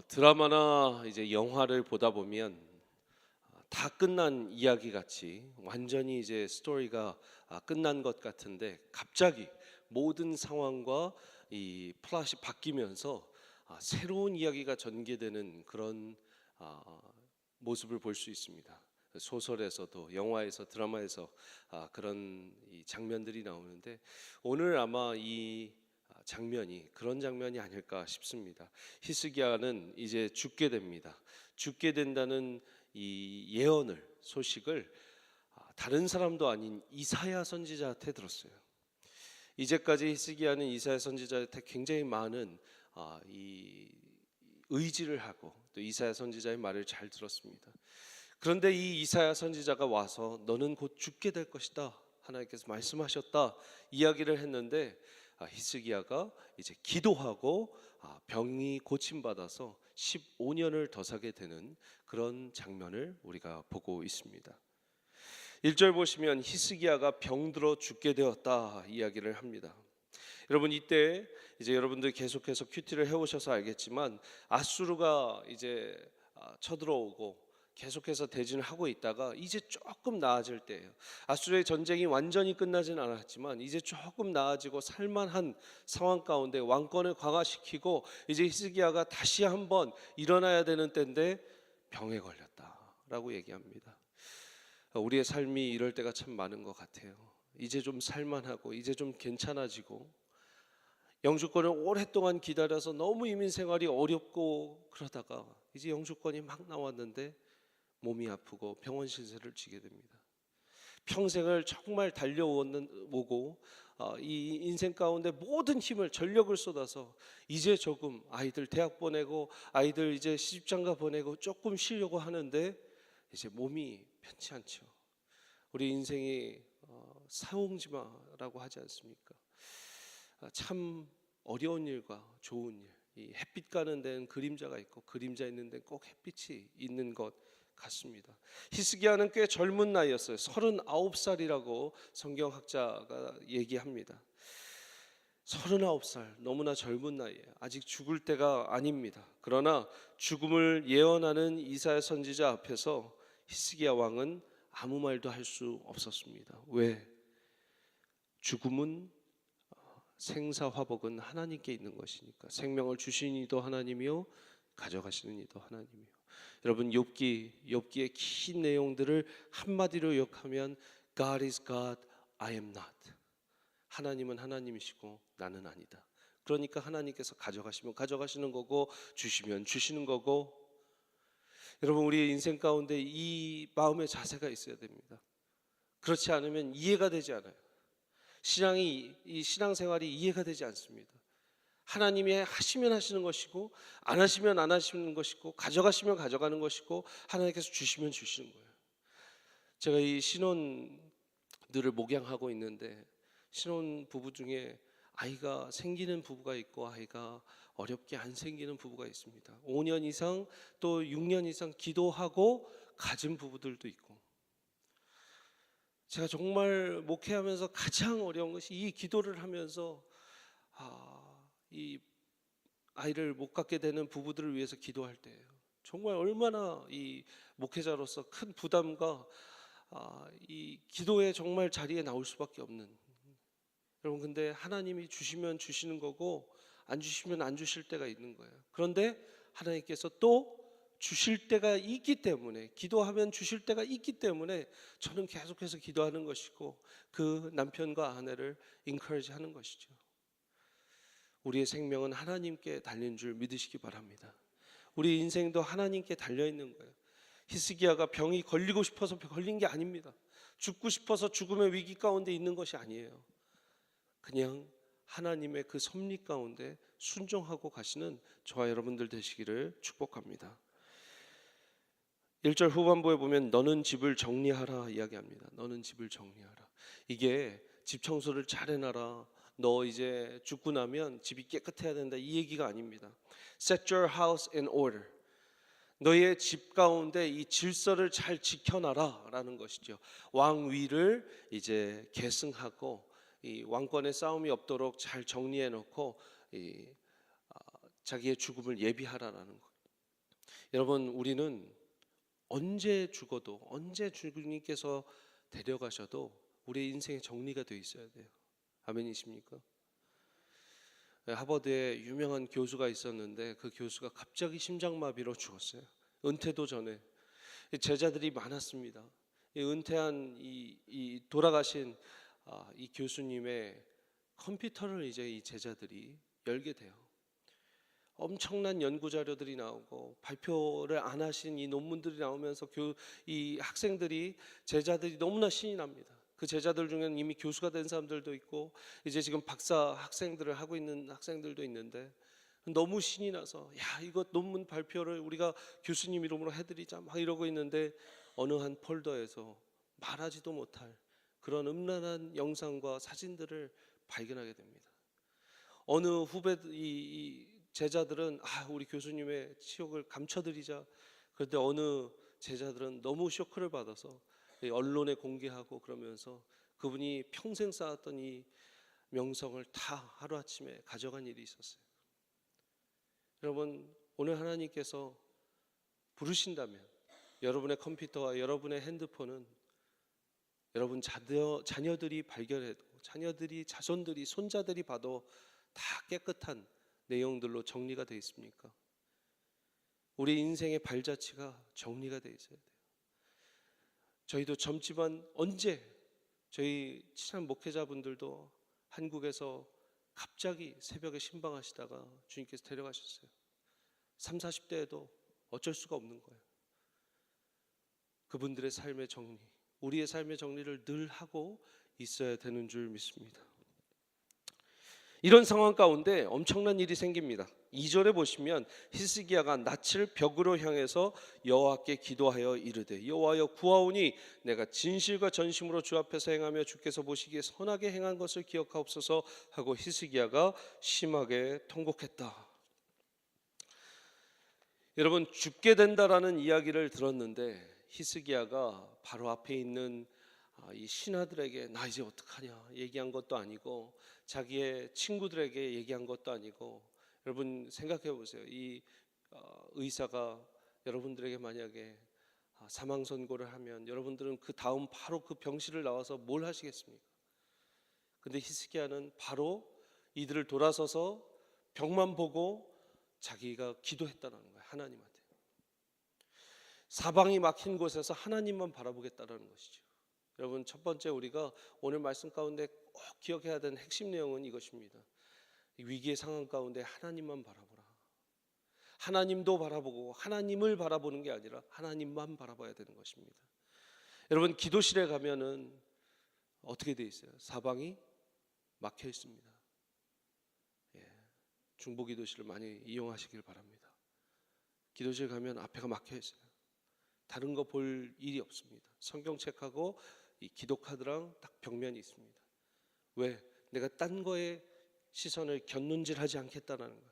드라마나 이제 영화를 보다 보면 다 끝난 이야기 같이 완전히 이제 스토리가 끝난 것 같은데 갑자기 모든 상황과 이 플롯이 바뀌면서 새로운 이야기가 전개되는 그런 모습을 볼 수 있습니다. 소설에서도 영화에서 드라마에서 그런 이 장면들이 나오는데 오늘 아마 이 장면이 그런 장면이 아닐까 싶습니다. 히스기야는 이제 죽게 됩니다. 죽게 된다는 이 소식을 다른 사람도 아닌 이사야 선지자한테 들었어요. 이제까지 히스기야는 이사야 선지자한테 굉장히 많은 이 의지를 하고 또 이사야 선지자의 말을 잘 들었습니다. 그런데 이 이사야 선지자가 와서 너는 곧 죽게 될 것이다, 하나님께서 말씀하셨다 이야기를 했는데 히스기야가 이제 기도하고 병이 고침받아서 15년을 더 사게 되는 그런 장면을 우리가 보고 있습니다. 1절 보시면 히스기야가 병들어 죽게 되었다 이야기를 합니다. 여러분, 이때 이제 여러분들 계속해서 큐티를 해오셔서 알겠지만 아수르가 이제 쳐들어오고 계속해서 대진을 하고 있다가 이제 조금 나아질 때예요. 아수르의 전쟁이 완전히 끝나진 않았지만 이제 조금 나아지고 살만한 상황 가운데 왕권을 강화시키고 이제 히스기야가 다시 한번 일어나야 되는 때인데 병에 걸렸다라고 얘기합니다. 우리의 삶이 이럴 때가 참 많은 것 같아요. 이제 좀 살만하고 이제 좀 괜찮아지고 영주권을 오랫동안 기다려서 너무 이민 생활이 어렵고 그러다가 이제 영주권이 막 나왔는데 몸이 아프고 병원 신세를 지게 됩니다. 평생을 정말 달려오고 이 인생 가운데 모든 힘을 전력을 쏟아서 이제 조금 아이들 대학 보내고 아이들 이제 시집장가 보내고 조금 쉬려고 하는데 이제 몸이 편치 않죠. 우리 인생이 사홍지마라고 하지 않습니까? 참 어려운 일과 좋은 일, 이 햇빛 가는 데는 그림자가 있고 그림자 있는 데는 꼭 햇빛이 있는 것 같습니다. 히스기야는 꽤 젊은 나이였어요. 39살이라고 성경학자가 얘기합니다. 39살, 너무나 젊은 나이에요. 아직 죽을 때가 아닙니다. 그러나 죽음을 예언하는 이사야 선지자 앞에서 히스기야 왕은 아무 말도 할 수 없었습니다. 왜? 죽음은 생사화복은 하나님께 있는 것이니까. 생명을 주신 이도 하나님이요 가져가시는 이도 하나님이요. 여러분, 욥기의 긴 내용들을 한마디로 요약하면 God is God, I am not. 하나님은 하나님이시고 나는 아니다. 그러니까 하나님께서 가져가시면 가져가시는 거고 주시면 주시는 거고. 여러분, 우리의 인생 가운데 이 마음의 자세가 있어야 됩니다. 그렇지 않으면 이해가 되지 않아요. 이 신앙생활이 이해가 되지 않습니다. 하나님이 하시면 하시는 것이고 안 하시면 안 하시는 것이고 가져가시면 가져가는 것이고 하나님께서 주시면 주시는 거예요. 제가 이 신혼들을 목양하고 있는데 신혼 부부 중에 아이가 생기는 부부가 있고 아이가 어렵게 안 생기는 부부가 있습니다. 5년 이상 또 6년 이상 기도하고 가진 부부들도 있고, 제가 정말 목회하면서 가장 어려운 것이 이 기도를 하면서 이 아이를 못 갖게 되는 부부들을 위해서 기도할 때예요. 정말 얼마나 이 목회자로서 큰 부담과 이 기도의 정말 자리에 나올 수밖에 없는. 여러분, 근데 하나님이 주시면 주시는 거고 안 주시면 안 주실 때가 있는 거예요. 그런데 하나님께서 또 주실 때가 있기 때문에, 기도하면 주실 때가 있기 때문에 저는 계속해서 기도하는 것이고 그 남편과 아내를 인커리지 하는 것이죠. 우리의 생명은 하나님께 달린 줄 믿으시기 바랍니다. 우리 인생도 하나님께 달려있는 거예요. 히스기야가 병이 걸리고 싶어서 걸린 게 아닙니다. 죽고 싶어서 죽음의 위기 가운데 있는 것이 아니에요. 그냥 하나님의 그 섭리 가운데 순종하고 가시는 저와 여러분들 되시기를 축복합니다. 1절 후반부에 보면 너는 집을 정리하라 이야기합니다. 너는 집을 정리하라. 이게 집 청소를 잘 해놔라, 너 이제 죽고 나면 집이 깨끗해야 된다, 이 얘기가 아닙니다. Set your house in order. 너의 집 가운데 이 질서를 잘 지켜놔라 라는 것이죠. 왕위를 이제 계승하고 이 왕권의 싸움이 없도록 잘 정리해 놓고 자기의 죽음을 예비하라라는 것. 여러분, 우리는 언제 죽어도, 언제 주님께서 데려가셔도 우리의 인생의 정리가 되어 있어야 돼요. 아멘이십니까? 하버드에 유명한 교수가 있었는데 그 교수가 갑자기 심장마비로 죽었어요. 은퇴도 전에. 제자들이 많았습니다. 은퇴한 이 돌아가신 이 교수님의 컴퓨터를 이제 이 제자들이 열게 돼요. 엄청난 연구 자료들이 나오고 발표를 안 하신 이 논문들이 나오면서 이 학생들이, 제자들이 너무나 신이 납니다. 그 제자들 중에는 이미 교수가 된 사람들도 있고 이제 지금 박사 학생들을 하고 있는 학생들도 있는데 너무 신이 나서 야, 이거 논문 발표를 우리가 교수님 이름으로 해드리자 막 이러고 있는데 어느 한 폴더에서 말하지도 못할 그런 음란한 영상과 사진들을 발견하게 됩니다. 어느 이 제자들은 우리 교수님의 치욕을 감춰드리자. 그런데 어느 제자들은 너무 쇼크를 받아서 언론에 공개하고 그러면서 그분이 평생 쌓았던 이 명성을 다 하루아침에 가져간 일이 있었어요. 여러분, 오늘 하나님께서 부르신다면 여러분의 컴퓨터와 여러분의 핸드폰은 여러분 자녀들이 발견해도, 자녀들이, 자손들이, 손자들이 봐도 다 깨끗한 내용들로 정리가 되어 있습니까? 우리 인생의 발자취가 정리가 되어 있어야 돼요. 저희도 젊지만 언제, 저희 친한 목회자분들도 한국에서 갑자기 새벽에 신방하시다가 주님께서 데려가셨어요. 30, 40대에도 어쩔 수가 없는 거예요. 그분들의 삶의 정리, 우리의 삶의 정리를 늘 하고 있어야 되는 줄 믿습니다. 이런 상황 가운데 엄청난 일이 생깁니다. 2절에 보시면 히스기야가 낯을 벽으로 향해서 여호와께 기도하여 이르되 여호와여 구하오니 내가 진실과 전심으로 주 앞에서 행하며 주께서 보시기에 선하게 행한 것을 기억하옵소서 하고 히스기야가 심하게 통곡했다. 여러분, 죽게 된다라는 이야기를 들었는데 히스기야가 바로 앞에 있는 이 신하들에게 나 이제 어떡하냐 얘기한 것도 아니고, 자기의 친구들에게 얘기한 것도 아니고, 여러분 생각해 보세요. 이 의사가 여러분들에게 만약에 사망 선고를 하면 여러분들은 그 다음 바로 그 병실을 나와서 뭘 하시겠습니까? 근데 히스기야는 바로 이들을 돌아서서 병만 보고 자기가 기도했다는 거예요. 하나님한테. 사방이 막힌 곳에서 하나님만 바라보겠다는 것이죠. 여러분, 첫 번째 우리가 오늘 말씀 가운데 꼭 기억해야 되는 핵심 내용은 이것입니다. 위기의 상황 가운데 하나님만 바라보라. 하나님도 바라보고 하나님을 바라보는 게 아니라 하나님만 바라봐야 되는 것입니다. 여러분, 기도실에 가면은 어떻게 돼 있어요? 사방이 막혀 있습니다. 중보기도실을 많이 이용하시길 바랍니다. 기도실 가면 앞에가 막혀 있어요. 다른 거 볼 일이 없습니다. 성경책하고 이 기도 카드랑 딱 벽면이 있습니다. 왜? 내가 딴 거에 시선을 곁눈질하지 않겠다는 거예요.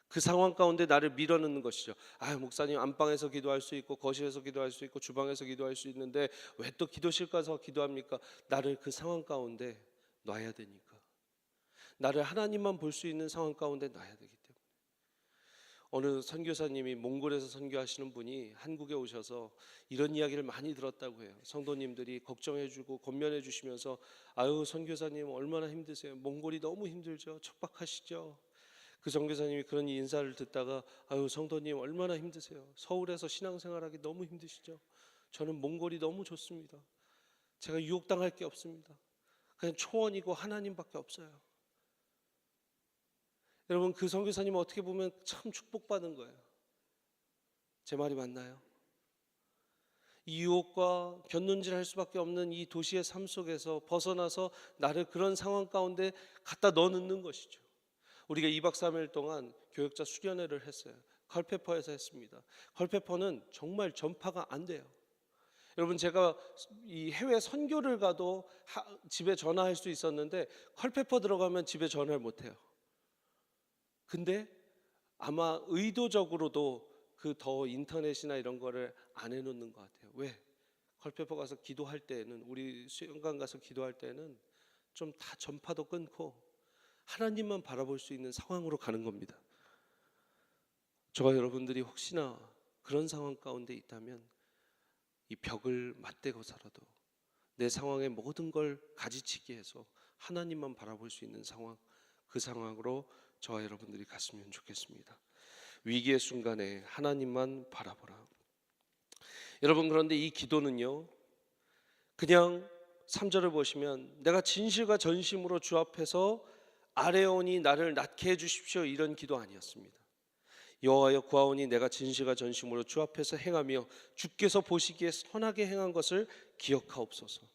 그 상황 가운데 나를 밀어넣는 것이죠. 목사님 안방에서 기도할 수 있고 거실에서 기도할 수 있고 주방에서 기도할 수 있는데 왜 또 기도실 가서 기도합니까? 나를 그 상황 가운데 놔야 되니까. 나를 하나님만 볼 수 있는 상황 가운데 놔야 되기 때문에. 어느 선교사님이 몽골에서 선교하시는 분이 한국에 오셔서 이런 이야기를 많이 들었다고 해요. 성도님들이 걱정해주고 권면해 주시면서 선교사님 얼마나 힘드세요? 몽골이 너무 힘들죠. 척박하시죠. 그 선교사님이 그런 인사를 듣다가 성도님 얼마나 힘드세요? 서울에서 신앙생활하기 너무 힘드시죠? 저는 몽골이 너무 좋습니다. 제가 유혹당할 게 없습니다. 그냥 초원이고 하나님밖에 없어요. 여러분, 그 선교사님은 어떻게 보면 참 축복받은 거예요. 제 말이 맞나요? 이 유혹과 곁눈질할 수밖에 없는 이 도시의 삶 속에서 벗어나서 나를 그런 상황 가운데 갖다 넣는 것이죠. 우리가 2박 3일 동안 교역자 수련회를 했어요. 컬페퍼에서 했습니다. 컬페퍼는 정말 전파가 안 돼요. 여러분, 제가 이 해외 선교를 가도 집에 전화할 수 있었는데 컬페퍼 들어가면 집에 전화를 못 해요. 근데 아마 의도적으로도 그 더 인터넷이나 이런 거를 안 해놓는 것 같아요. 왜? 컬페퍼 가서 기도할 때는, 우리 수영관 가서 기도할 때는 좀 다 전파도 끊고 하나님만 바라볼 수 있는 상황으로 가는 겁니다. 저와 여러분들이 혹시나 그런 상황 가운데 있다면 이 벽을 맞대고 살아도 내 상황의 모든 걸 가지치기 해서 하나님만 바라볼 수 있는 상황, 그 상황으로 저와 여러분들이 갔으면 좋겠습니다. 위기의 순간에 하나님만 바라보라. 여러분, 그런데 이 기도는요, 그냥 3절을 보시면 내가 진실과 전심으로 주 앞에서 아뢰오니 나를 낫게 해주십시오, 이런 기도 아니었습니다. 여호와여 구하오니 내가 진실과 전심으로 주 앞에서 행하며 주께서 보시기에 선하게 행한 것을 기억하옵소서.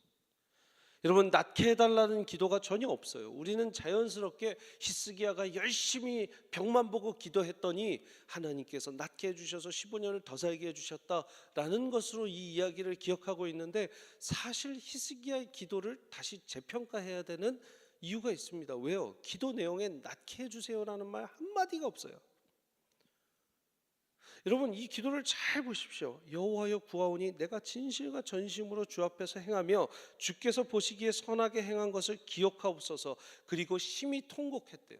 여러분, 낫게 해달라는 기도가 전혀 없어요. 우리는 자연스럽게 히스기야가 열심히 벽만 보고 기도했더니 하나님께서 낫게 해주셔서 15년을 더 살게 해주셨다라는 것으로 이 이야기를 기억하고 있는데, 사실 히스기야의 기도를 다시 재평가해야 되는 이유가 있습니다. 왜요? 기도 내용에 낫게 해주세요라는 말 한마디가 없어요. 여러분, 이 기도를 잘 보십시오. 여호와여 구하오니 내가 진실과 전심으로 주 앞에서 행하며 주께서 보시기에 선하게 행한 것을 기억하옵소서. 그리고 심히 통곡했대요.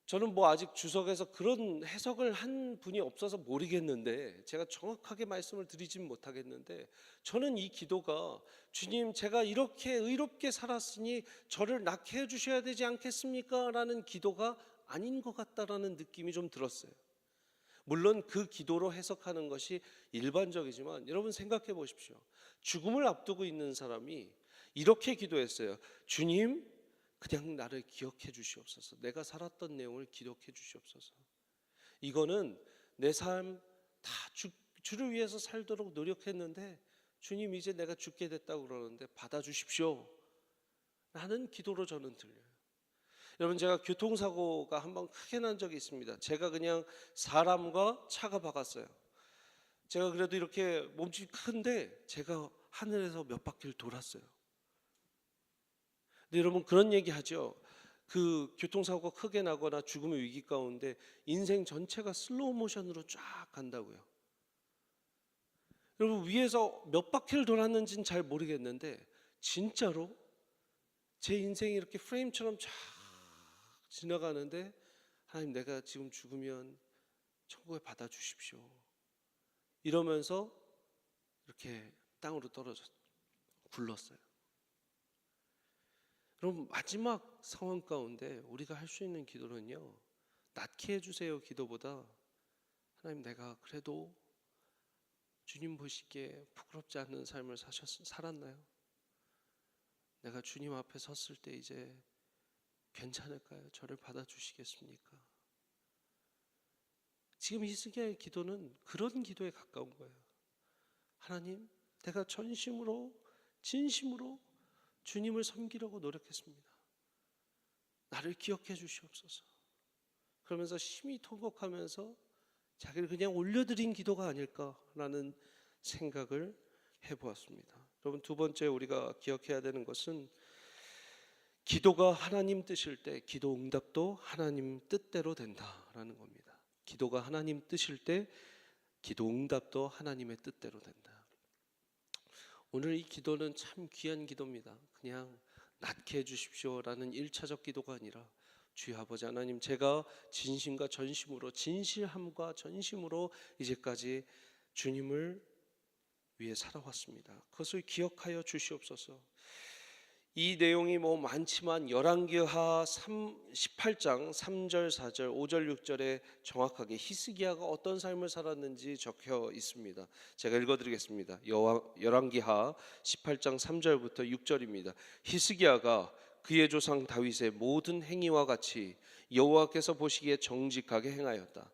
저는 아직 주석에서 그런 해석을 한 분이 없어서 모르겠는데, 제가 정확하게 말씀을 드리진 못하겠는데, 저는 이 기도가 주님, 제가 이렇게 의롭게 살았으니 저를 낫게 해주셔야 되지 않겠습니까? 라는 기도가 아닌 것 같다라는 느낌이 좀 들었어요. 물론 그 기도로 해석하는 것이 일반적이지만 여러분 생각해 보십시오. 죽음을 앞두고 있는 사람이 이렇게 기도했어요. 주님, 그냥 나를 기억해 주시옵소서. 내가 살았던 내용을 기억해 주시옵소서. 이거는 내 삶 다 주를 위해서 살도록 노력했는데 주님, 이제 내가 죽게 됐다고 그러는데 받아주십시오 라는 기도로 저는 들려요. 여러분, 제가 교통사고가 한번 크게 난 적이 있습니다. 제가 그냥 사람과 차가 박았어요. 제가 그래도 이렇게 몸집이 큰데 제가 하늘에서 몇 바퀴를 돌았어요. 근데 여러분, 그런 얘기 하죠. 그 교통사고가 크게 나거나 죽음의 위기 가운데 인생 전체가 슬로우 모션으로 쫙 간다고요. 여러분, 위에서 몇 바퀴를 돌았는지는 잘 모르겠는데 진짜로 제 인생이 이렇게 프레임처럼 쫙 지나가는데, 하나님, 내가 지금 죽으면 천국에 받아주십시오 이러면서 이렇게 땅으로 떨어져 굴렀어요. 그럼 마지막 상황 가운데 우리가 할 수 있는 기도는요, 낫게 해주세요 기도보다 하나님, 내가 그래도 주님 보시기에 부끄럽지 않는 삶을 살았나요? 내가 주님 앞에 섰을 때 이제 괜찮을까요? 저를 받아주시겠습니까? 지금 히스기야의 기도는 그런 기도에 가까운 거예요. 하나님, 내가 전심으로 진심으로 주님을 섬기려고 노력했습니다. 나를 기억해 주시옵소서. 그러면서 심히 통곡하면서 자기를 그냥 올려드린 기도가 아닐까라는 생각을 해보았습니다. 여러분, 두 번째 우리가 기억해야 되는 것은 기도가 하나님 뜻일 때 기도 응답도 하나님 뜻대로 된다라는 겁니다. 기도가 하나님 뜻일 때 기도 응답도 하나님의 뜻대로 된다. 오늘 이 기도는 참 귀한 기도입니다. 그냥 낫게 해주십시오라는 1차적 기도가 아니라, 주여 아버지 하나님, 제가 진심과 전심으로, 진실함과 전심으로 이제까지 주님을 위해 살아왔습니다. 그것을 기억하여 주시옵소서. 이 내용이 많지만 열왕기하 18장 3절 4절 5절 6절에 정확하게 히스기야가 어떤 삶을 살았는지 적혀 있습니다. 제가 읽어드리겠습니다. 열왕기하 18장 3절부터 6절입니다. 히스기야가 그의 조상 다윗의 모든 행위와 같이 여호와께서 보시기에 정직하게 행하였다.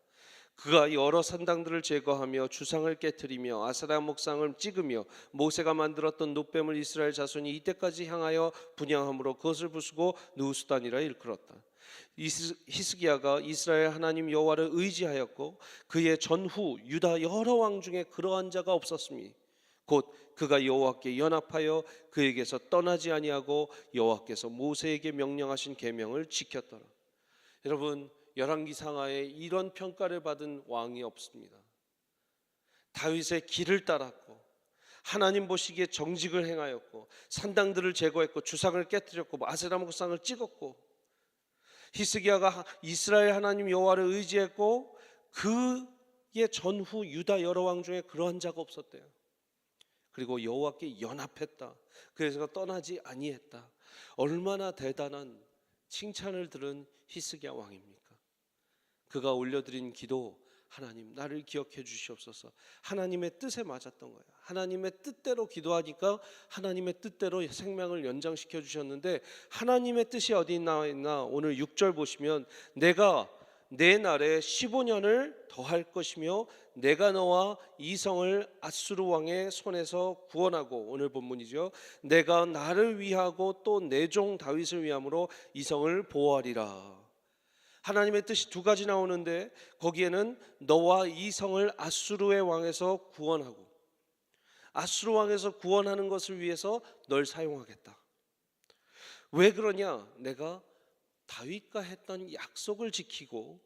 그가 여러 산당들을 제거하며 주상을 깨뜨리며 아세라 목상을 찍으며 모세가 만들었던 놋뱀을 이스라엘 자손이 이때까지 향하여 분향함으로 그것을 부수고 느우스단이라 일컬었다. 히스기야가 이스라엘 하나님 여호와를 의지하였고 그의 전후 유다 여러 왕 중에 그러한 자가 없었으니 곧 그가 여호와께 연합하여 그에게서 떠나지 아니하고 여호와께서 모세에게 명령하신 계명을 지켰더라. 여러분, 열왕기상하에 이런 평가를 받은 왕이 없습니다. 다윗의 길을 따랐고 하나님 보시기에 정직을 행하였고 산당들을 제거했고 주상을 깨뜨렸고 아세라 목상을 찍었고, 히스기야가 이스라엘 하나님 여호와를 의지했고 그의 전후 유다 여러 왕 중에 그러한 자가 없었대요. 그리고 여호와께 연합했다. 그래서 떠나지 아니했다. 얼마나 대단한 칭찬을 들은 히스기야 왕입니까? 그가 올려드린 기도, 하나님 나를 기억해 주시옵소서. 하나님의 뜻에 맞았던 거예요. 하나님의 뜻대로 기도하니까 하나님의 뜻대로 생명을 연장시켜 주셨는데, 하나님의 뜻이 어디 나와 있나? 오늘 6절 보시면 내가 내 날에 15년을 더할 것이며 내가 너와 이 성을 아수르 왕의 손에서 구원하고, 오늘 본문이죠, 내가 나를 위하고 또 내 종 다윗을 위함으로 이 성을 보호하리라. 하나님의 뜻이 두 가지 나오는데 거기에는 너와 이 성을 아수르의 왕에서 구원하고, 아수르 왕에서 구원하는 것을 위해서 널 사용하겠다. 왜 그러냐? 내가 다윗과 했던 약속을 지키고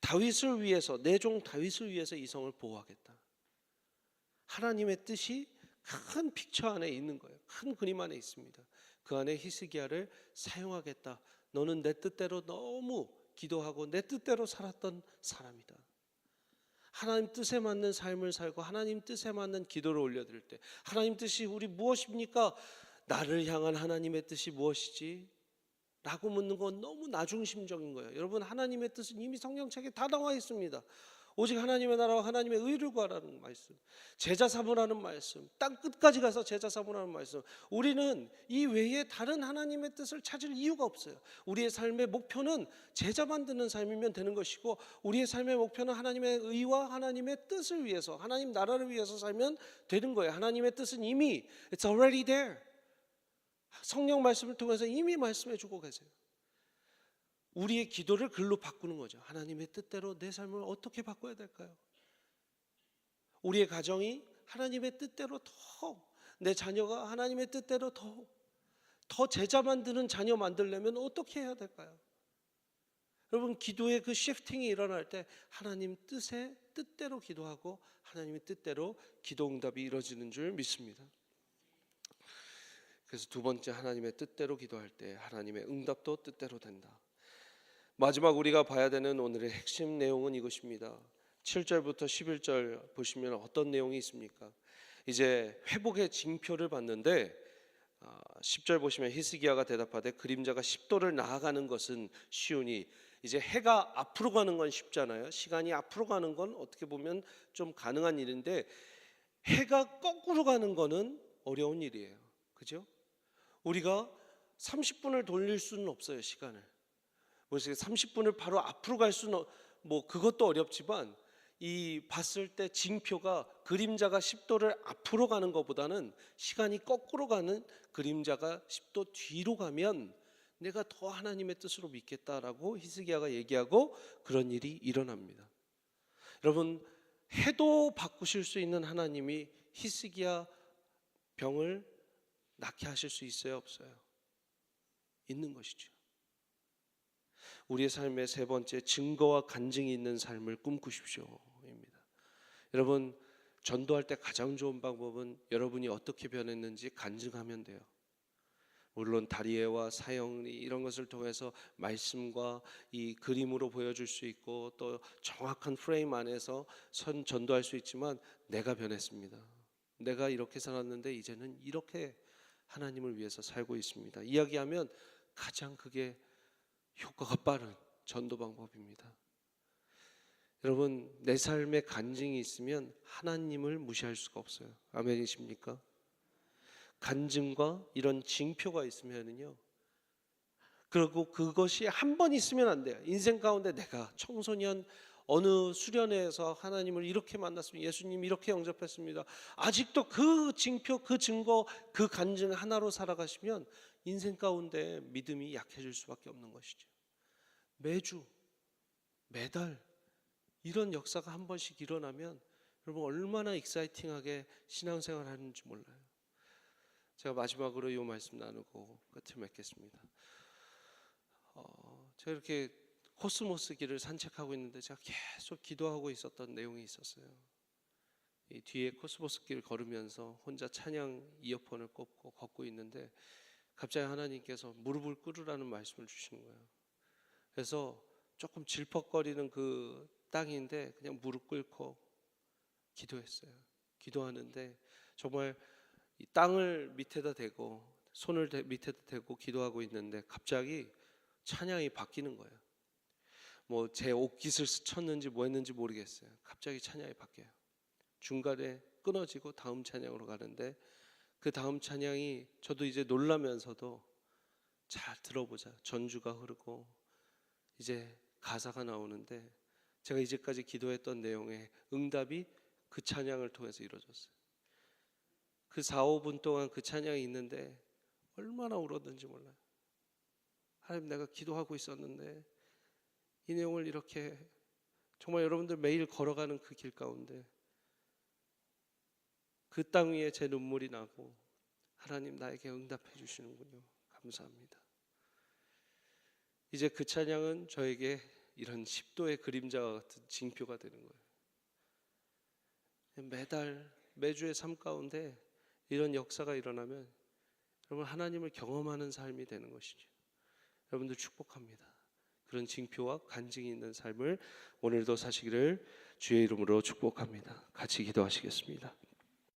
다윗을 위해서, 내 종 다윗을 위해서 이 성을 보호하겠다. 하나님의 뜻이 큰 픽처 안에 있는 거예요. 큰 그림 안에 있습니다. 그 안에 히스기야를 사용하겠다. 너는 내 뜻대로 너무 기도하고 내 뜻대로 살았던 사람이다. 하나님 뜻에 맞는 삶을 살고 하나님 뜻에 맞는 기도를 올려드릴 때, 하나님 뜻이 우리 무엇입니까? 나를 향한 하나님의 뜻이 무엇이지? 라고 묻는 건 너무 나중심적인 거예요. 여러분, 하나님의 뜻은 이미 성경책에 다 나와 있습니다. 오직 하나님의 나라와 하나님의 의를 구하라는 말씀, 제자 삼으라는 말씀, 땅 끝까지 가서 제자 삼으라는 말씀. 우리는 이 외에 다른 하나님의 뜻을 찾을 이유가 없어요. 우리의 삶의 목표는 제자 만드는 삶이면 되는 것이고, 우리의 삶의 목표는 하나님의 의와 하나님의 뜻을 위해서, 하나님 나라를 위해서 살면 되는 거예요. 하나님의 뜻은 이미 It's already there. 성령 말씀을 통해서 이미 말씀해 주고 계세요. 우리의 기도를 글로 바꾸는 거죠. 하나님의 뜻대로 내 삶을 어떻게 바꿔야 될까요? 우리의 가정이 하나님의 뜻대로 더, 내 자녀가 하나님의 뜻대로 더 제자 만드는 자녀 만들려면 어떻게 해야 될까요? 여러분, 기도의 그 시프팅이 일어날 때 하나님 뜻대로 기도하고 하나님의 뜻대로 기도 응답이 이루어지는 줄 믿습니다. 그래서 두 번째, 하나님의 뜻대로 기도할 때 하나님의 응답도 뜻대로 된다. 마지막 우리가 봐야 되는 오늘의 핵심 내용은 이것입니다. 7절부터 11절 보시면 어떤 내용이 있습니까? 이제 회복의 징표를 봤는데 10절 보시면 히스기야가 대답하되 그림자가 10도를 나아가는 것은 쉬우니, 이제 해가 앞으로 가는 건 쉽잖아요. 시간이 앞으로 가는 건 어떻게 보면 좀 가능한 일인데 해가 거꾸로 가는 거는 어려운 일이에요. 그죠? 우리가 30분을 돌릴 수는 없어요, 시간을. 30분을 바로 앞으로 갈 수는 그것도 어렵지만, 이 봤을 때 징표가 그림자가 10도를 앞으로 가는 것보다는 시간이 거꾸로 가는 그림자가 10도 뒤로 가면 내가 더 하나님의 뜻으로 믿겠다라고 히스기야가 얘기하고 그런 일이 일어납니다. 여러분, 해도 바꾸실 수 있는 하나님이 히스기야 병을 낫게 하실 수 있어요, 없어요? 있는 것이죠. 우리의 삶의 세 번째, 증거와 간증이 있는 삶을 꿈꾸십시오입니다. 여러분, 전도할 때 가장 좋은 방법은 여러분이 어떻게 변했는지 간증하면 돼요. 물론 다리에와 사형 이런 것을 통해서 말씀과 이 그림으로 보여줄 수 있고 또 정확한 프레임 안에서 전도할 수 있지만, 내가 변했습니다. 내가 이렇게 살았는데 이제는 이렇게 하나님을 위해서 살고 있습니다. 이야기하면 가장 그게 효과가 빠른 전도 방법입니다. 여러분, 내 삶에 간증이 있으면 하나님을 무시할 수가 없어요. 아멘이십니까? 간증과 이런 징표가 있으면은요, 그리고 그것이 한 번 있으면 안 돼요. 인생 가운데 내가 청소년 어느 수련회에서 하나님을 이렇게 만났습니다. 예수님 이렇게 영접했습니다. 아직도 그 징표, 그 증거, 그 간증 하나로 살아가시면 인생 가운데 믿음이 약해질 수밖에 없는 것이죠. 매주, 매달 이런 역사가 한 번씩 일어나면 여러분 얼마나 익사이팅하게 신앙생활 하는지 몰라요. 제가 마지막으로 이 말씀 나누고 끝을 맺겠습니다. 제가 이렇게 코스모스 길을 산책하고 있는데 제가 계속 기도하고 있었던 내용이 있었어요. 이 뒤에 코스모스 길을 걸으면서 혼자 찬양 이어폰을 꽂고 걷고 있는데 갑자기 하나님께서 무릎을 꿇으라는 말씀을 주시는 거예요. 그래서 조금 질퍽거리는 그 땅인데 그냥 무릎 꿇고 기도했어요. 기도하는데 정말 이 땅을 밑에다 대고 손을 밑에다 대고 기도하고 있는데 갑자기 찬양이 바뀌는 거예요. 뭐 제 옷깃을 스쳤는지 뭐 했는지 모르겠어요. 갑자기 찬양이 바뀌어요. 중간에 끊어지고 다음 찬양으로 가는데 그 다음 찬양이 저도 이제 놀라면서도 잘 들어보자. 전주가 흐르고 이제 가사가 나오는데 제가 이제까지 기도했던 내용의 응답이 그 찬양을 통해서 이루어졌어요. 그 4, 5분 동안 그 찬양이 있는데 얼마나 울었는지 몰라요. 하나님, 내가 기도하고 있었는데 이 내용을 이렇게 정말 여러분들 매일 걸어가는 그 길 가운데 그 땅 위에 제 눈물이 나고 하나님 나에게 응답해 주시는군요. 감사합니다. 이제 그 찬양은 저에게 이런 10도의 그림자와 같은 징표가 되는 거예요. 매달 매주의 삶 가운데 이런 역사가 일어나면 여러분 하나님을 경험하는 삶이 되는 것이죠. 여러분들 축복합니다. 그런 징표와 간증이 있는 삶을 오늘도 사시기를 주의 이름으로 축복합니다. 같이 기도하시겠습니다.